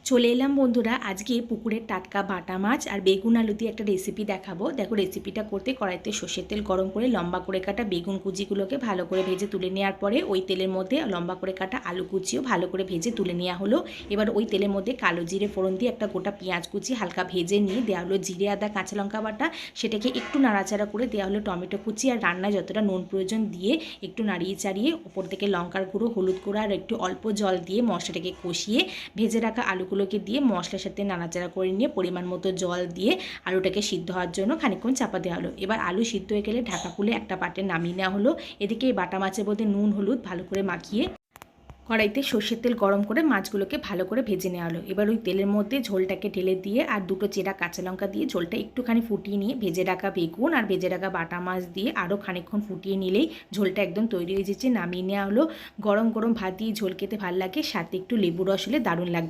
চলে এলাম বন্ধুরা, আজকে পুকুরের টাটকা বাটা মাছ আর বেগুন আলু দিয়ে একটা রেসিপি দেখাবো। দেখো, রেসিপিটা করতে কড়াইতে সর্ষের তেল গরম করে লম্বা করে কাটা বেগুন কুচিগুলোকে ভালো করে ভেজে তুলে নেওয়ার পরে ওই তেলের মধ্যে লম্বা করে কাটা আলু কুচিও ভালো করে ভেজে তুলে নেওয়া হলো। এবার ওই তেলের মধ্যে কালো জিরে ফোড়ন দিয়ে একটা গোটা পেঁয়াজ কুচি হালকা ভেজে নিয়ে দেওয়া হলো জিরে আদা কাঁচা লঙ্কা বাটা। সেটাকে একটু নাড়াচাড়া করে দেওয়া হলো টমেটো কুচি আর রান্নায় যতটা নুন প্রয়োজন দিয়ে একটু নাড়িয়ে চাড়িয়ে ওপর থেকে লঙ্কার গুঁড়ো, হলুদ গুঁড়ো আর একটু অল্প জল দিয়ে মশলাটাকে কষিয়ে ভেজে রাখা আলুগুলোকে দিয়ে মশলার সাথে নাড়াচাড়া করে নিয়ে পরিমাণ মতো জল দিয়ে আলুটাকে সিদ্ধ হওয়ার জন্য খানিকক্ষণ চাপা দেওয়া হলো। এবার আলু সিদ্ধ হয়ে গেলে ঢাকা খুলে একটা পাত্রে নামিয়ে নেওয়া হলো। এদিকে এই বাটা মাছের মধ্যে নুন হলুদ ভালো করে মাখিয়ে কড়াইতে সর্ষের তেল গরম করে মাছগুলোকে ভালো করে ভেজে নেওয়া হলো। এবার ওই তেলের মধ্যে ঝোলটাকে ঢেলে দিয়ে আর দুটো চেরা কাঁচা লঙ্কা দিয়ে ঝোলটা একটুখানি ফুটিয়ে নিয়ে ভেজে রাখা বেগুন আর ভেজে রাখা বাটা মাছ দিয়ে আরও খানিকক্ষণ ফুটিয়ে নিলেই ঝোলটা একদম তৈরি হয়ে যাচ্ছে। নামিয়ে নেওয়া হলো। গরম গরম ভাত দিয়ে ঝোল খেতে ভালো লাগে, সাথে একটু লেবু রস হলে দারুণ লাগবে।